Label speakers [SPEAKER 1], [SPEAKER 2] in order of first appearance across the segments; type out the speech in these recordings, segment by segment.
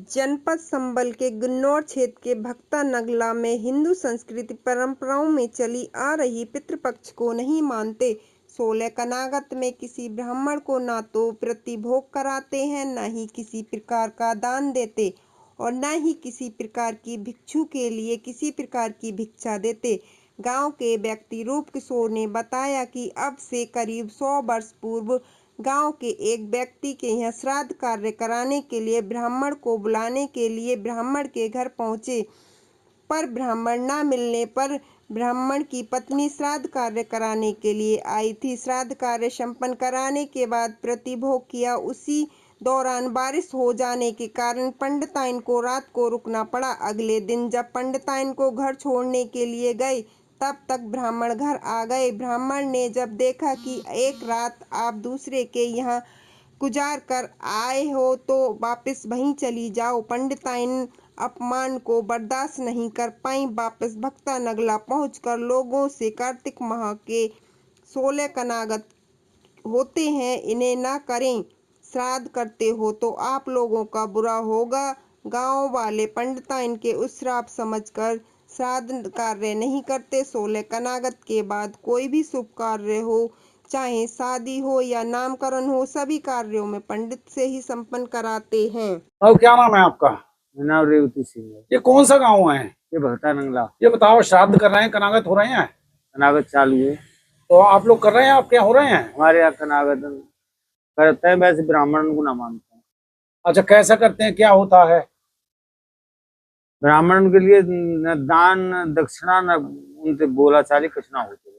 [SPEAKER 1] जनपद संबल के गुन्नौर क्षेत्र के भक्ता नगला में हिंदू संस्कृति परंपराओं में चली आ रही पितृपक्ष को नहीं मानते। 16 कनागत में किसी ब्राह्मण को न तो प्रतिभोग कराते हैं, न ही किसी प्रकार का दान देते और न ही किसी प्रकार की भिक्षु के लिए किसी प्रकार की भिक्षा देते। गांव के व्यक्ति रूप किशोर ने बताया कि अब से करीब 100 वर्ष पूर्व गांव के एक व्यक्ति के यहाँ श्राद्ध कार्य कराने के लिए ब्राह्मण को बुलाने के लिए ब्राह्मण के घर पहुंचे, पर ब्राह्मण न मिलने पर ब्राह्मण की पत्नी श्राद्ध कार्य कराने के लिए आई थी। श्राद्ध कार्य संपन्न कराने के बाद प्रतिभोग किया। उसी दौरान बारिश हो जाने के कारण पंडिताइन को रात को रुकना पड़ा। अगले दिन जब पंडिताइन को घर छोड़ने के लिए गए तब तक ब्राह्मण घर आ गए। ब्राह्मण ने जब देखा कि एक रात आप दूसरे के यहाँ गुजार कर आए हो तो वापस वहीं चली जाओ। पंडिताइन अपमान को बर्दाश्त नहीं कर पाई। वापस भक्ता नगला पहुंचकर लोगों से कार्तिक माह के 16 कनागत होते हैं, इन्हें ना करें, श्राद्ध करते हो तो आप लोगों का बुरा होगा। गांव वाले पंडिताइन के उस श्राप समझकर श्राद्ध कार्य नहीं करते। 16 कनागत के बाद कोई भी शुभ कार्य हो, चाहे शादी हो या नामकरण हो, सभी कार्यों में पंडित से ही संपन्न कराते हैं।
[SPEAKER 2] और क्या नाम है आपका?
[SPEAKER 3] मेरा नाम रेवती सिंह है।
[SPEAKER 2] ये कौन सा गांव है?
[SPEAKER 3] ये भक्ता नंगला।
[SPEAKER 2] ये बताओ, श्राद्ध कर रहे हैं, कनागत हो रहे हैं?
[SPEAKER 3] कनागत चालू है।
[SPEAKER 2] तो आप लोग कर रहे हैं, आपके यहाँ हो रहे हैं?
[SPEAKER 3] हमारे यहाँ कनागत करते हैं, वैसे ब्राह्मण को ना मानते हैं।
[SPEAKER 2] अच्छा, कैसा करते हैं, क्या होता है?
[SPEAKER 3] ब्राह्मण के लिए न दान न दक्षिणा न उनसे बोला चाली कुछ ना होते।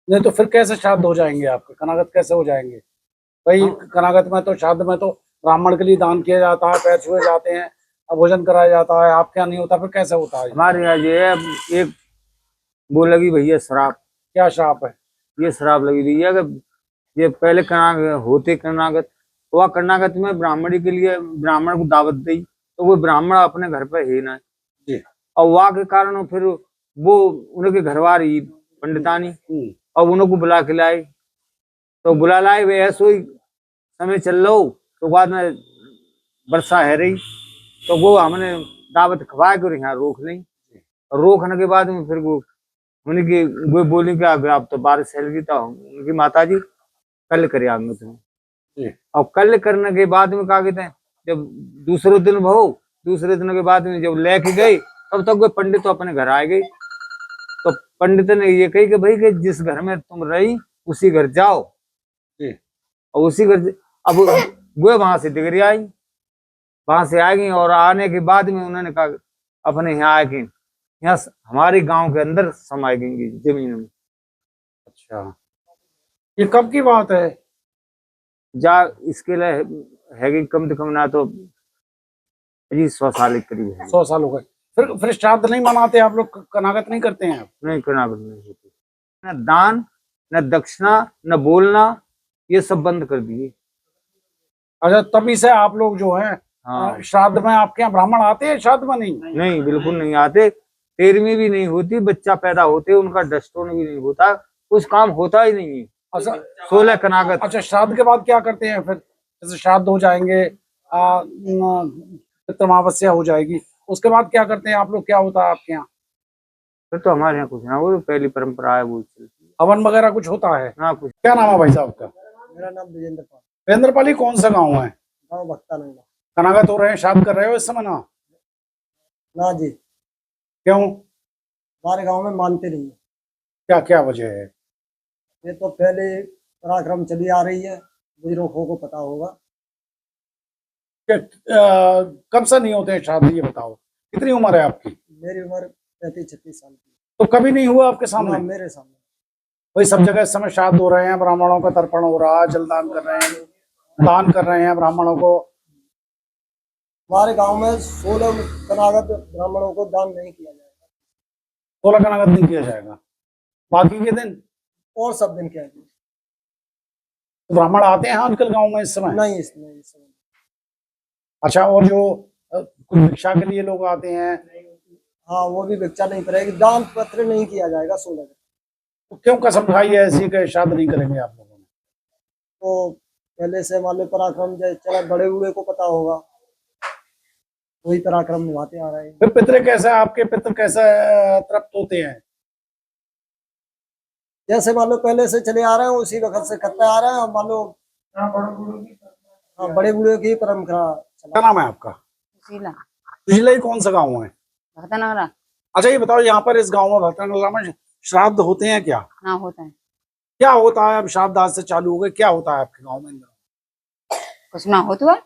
[SPEAKER 2] नहीं तो फिर कैसे श्राद्ध हो जाएंगे आपके? कनागत कैसे हो जाएंगे भाई? कनागत में तो, श्राद्ध में तो ब्राह्मण के लिए दान किया जाता है, पैर छुए जाते हैं, भोजन कराया जाता है। आपके यहाँ नहीं होता, फिर कैसे होता है?
[SPEAKER 3] हमारे यहाँ जो है एक वो लगी भैया श्राप।
[SPEAKER 2] क्या श्राप है?
[SPEAKER 3] ये श्राप लगी भैया कि ये पहले कनागत होते कनागत, वह कनागत में ब्राह्मणी के लिए ब्राह्मण को दावत दी तो वो ब्राह्मण अपने घर पे है ना
[SPEAKER 2] जी।
[SPEAKER 3] और वह के कारण फिर वो उनके घरवारी पंडितानी और उनको बुला के लाए, तो बुला लाए वे ऐसो ही समय चल लो तो बाद में वर्षा है रही तो वो हमने दावत खवा कर यहाँ रोक ली। और रोकने के बाद में फिर वो उनकी वो बोली कि अब तो बारिश फैल गई तो उनकी माता जी कल करे आगे तुम्हें। और कल करने के बाद में क्या कहते हैं, जब दूसरे दिन दूसरे दिन के बाद में जब लेके गए तब तक वो पंडित तो अपने घर आ गई। तो पंडित ने ये कही कि भाई कि जिस घर में तुम रही उसी घर जाओ। और उसी घर अब वो वहां से डिग्री आई, वहां से आ गई और आने के बाद में उन्होंने कहा अपने यहाँ आए कि यहाँ हमारे गांव के अंदर समाई गई जमीन में।
[SPEAKER 2] अच्छा, ये कब की बात है?
[SPEAKER 3] जा इसके लिए है कि कम से कम ना तो 100 साल के करीब है।
[SPEAKER 2] 100 साल हो गए। फिर श्राद्ध नहीं मनाते आप लोग? कनागत नहीं करते हैं आप?
[SPEAKER 3] नहीं, कनागत नहीं होती। न दान न दक्षिणा न बोलना, ये सब बंद कर दिए।
[SPEAKER 2] अच्छा, तभी से आप लोग जो है
[SPEAKER 3] हाँ।
[SPEAKER 2] श्राद्ध में आपके यहाँ ब्राह्मण आते हैं? श्राद्ध में
[SPEAKER 3] नहीं बिल्कुल नहीं आते। 13वीं भी नहीं होती, बच्चा पैदा होते उनका डस्टोन भी नहीं होता, कुछ काम होता ही नहीं है।
[SPEAKER 2] अच्छा,
[SPEAKER 3] 16 कनागत।
[SPEAKER 2] अच्छा, श्राद्ध के बाद क्या करते हैं फिर? जैसे श्राद्ध हो जाएंगे, पितृमावस्या हो जाएगी, उसके बाद क्या करते हैं आप लोग? क्या होता है आपके यहाँ?
[SPEAKER 3] फिर तो हमारे यहाँ कुछ ना, वो पहली परंपरा है वो चलती है।
[SPEAKER 2] हवन वगैरह कुछ होता है
[SPEAKER 3] ना कुछ।
[SPEAKER 2] क्या नाम है भाई साहब का?
[SPEAKER 4] मेरा नाम विजेंद्र पाल।
[SPEAKER 2] विजेंद्र पाली, कौन सा गाँव है?
[SPEAKER 4] गाँव भक्ता नंगला।
[SPEAKER 2] कनागत हो रहे हैं, श्राद्ध कर रहे हो इस समय? ना
[SPEAKER 4] ना जी,
[SPEAKER 2] क्यों?
[SPEAKER 4] हमारे गांव में मानते नहीं है।
[SPEAKER 2] क्या क्या वजह है?
[SPEAKER 4] ये तो पहले पराक्रम चली आ रही है, बुजुर्गों को पता होगा।
[SPEAKER 2] कब से नहीं होते हैं श्राद्ध, ये बताओ। कितनी उम्र है आपकी?
[SPEAKER 4] मेरी उम्र 35-36 साल की।
[SPEAKER 2] तो कभी नहीं हुआ आपके सामने?
[SPEAKER 4] मेरे सामने
[SPEAKER 2] वही सब जगह इस समय श्राद्ध हो रहे हैं, ब्राह्मणों का तर्पण हो रहा है, जलदान कर रहे हैं, दान कर रहे हैं ब्राह्मणों को।
[SPEAKER 4] हमारे गांव में 16 कनागत ब्राह्मणों को दान नहीं किया जाएगा।
[SPEAKER 2] 16 कनागत नहीं किया जाएगा, बाकी के दिन
[SPEAKER 4] और सब दिन क्या है?
[SPEAKER 2] तो ब्राह्मण आते हैं आजकल गांव में इस समय?
[SPEAKER 4] नहीं, इसमें इस समय।
[SPEAKER 2] अच्छा, और जो कुछ भिक्षा के लिए लोग आते हैं?
[SPEAKER 4] हाँ, वो भी भिक्षा नहीं करेगी, दान पत्र नहीं किया जाएगा 16 दिन।
[SPEAKER 2] तो क्यों कसम खाई है ऐसी कि श्राद्ध नहीं करेंगे आप लोगों ने?
[SPEAKER 4] तो पहले से हमारे पराक्रम चला, बड़े हुए को पता होगा। वही पराक्रम निभाते आ रहे हैं।
[SPEAKER 2] फिर पितृ कैसे, आपके पितृ कैसे तृप्त होते हैं?
[SPEAKER 4] जैसे मान लो पहले से चले आ रहे हैं उसी वक्त से करते आ रहे हैं, और मान लो बड़े बूढ़े की परंपरा
[SPEAKER 2] क्या नाम है आपका?
[SPEAKER 5] शीला
[SPEAKER 2] पिछले कौन सा गाँव है?
[SPEAKER 5] भक्तनगरा।
[SPEAKER 2] अच्छा ये बताओ, यहाँ पर इस गाँव में भक्तनगला में श्राद्ध होते हैं क्या?
[SPEAKER 5] हाँ होता है।
[SPEAKER 2] क्या होता है? अब श्राद्ध आज से चालू हो गए, क्या होता है आपके गाँव में?
[SPEAKER 5] कुछ ना होता है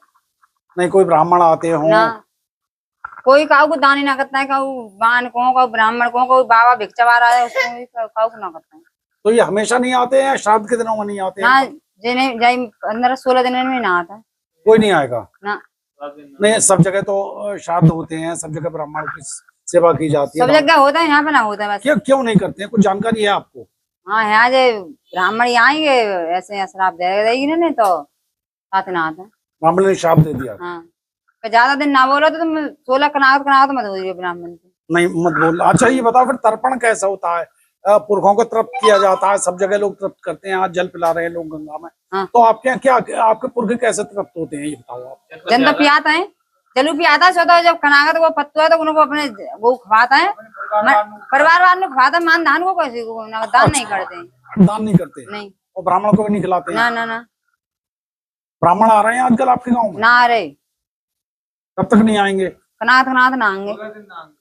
[SPEAKER 2] नहीं कोई ब्राह्मण आते हो?
[SPEAKER 5] ना, कोई काऊ को दानी ना करता है, काऊ बान को ब्राह्मण को बाबा भिक्षवा रहा है उसको काऊ को ना करता है।
[SPEAKER 2] तो ये हमेशा नहीं आते हैं, श्राद्ध के दिनों में नहीं आते
[SPEAKER 5] ना
[SPEAKER 2] हैं?
[SPEAKER 5] जिन्हें जाई 15-16 दिन में ना आता है
[SPEAKER 2] कोई नहीं आएगा
[SPEAKER 5] ना।
[SPEAKER 2] नहीं, सब जगह तो श्राद्ध होते हैं, सब जगह ब्राह्मण की सेवा की जाती है।
[SPEAKER 5] सब जगह होता है, यहाँ पे ना होता है बस।
[SPEAKER 2] क्यों नहीं करते हैं? कुछ जानकारी है आपको?
[SPEAKER 5] हाँ यहाँ जे ब्राह्मण यहाँ आएंगे ऐसे श्राप देगी ना, नहीं तो साथ ना आता है।
[SPEAKER 2] ब्राह्मण ने श्राप दे दिया?
[SPEAKER 5] हाँ ज्यादा दिन ना बोलो तो तुम 16 कनावत मत हो ब्राह्मण से।
[SPEAKER 2] नहीं मत बोल। अच्छा ये बताओ फिर तर्पण कैसा होता है? पुरखों को तृप्त किया जाता है, सब जगह लोग तृप्त करते हैं, आज जल पिला रहे हैं लोग गंगा में।
[SPEAKER 5] हाँ।
[SPEAKER 2] तो आपके यहाँ क्या, आपके पुरखे कैसे तृप्त होते हैं ये बताओ आप?
[SPEAKER 5] जन तो पियाता है, जलू पियाता है, सोता है जब कनागत वो पत्तू है तो उनको अपने वो खवाता है, परिवार वालों को खवाता है। मान धान को कैसे को दान नहीं करते हैं।
[SPEAKER 2] दान नहीं करते?
[SPEAKER 5] नहीं।
[SPEAKER 2] और ब्राह्मण को भी नहीं खिलाते?
[SPEAKER 5] ना ना ना।
[SPEAKER 2] ब्राह्मण आ रहे हैं आजकल आपके गाँव में?
[SPEAKER 5] ना आ रहे,
[SPEAKER 2] कब तक नहीं आएंगे?
[SPEAKER 5] कनात ना आएंगे।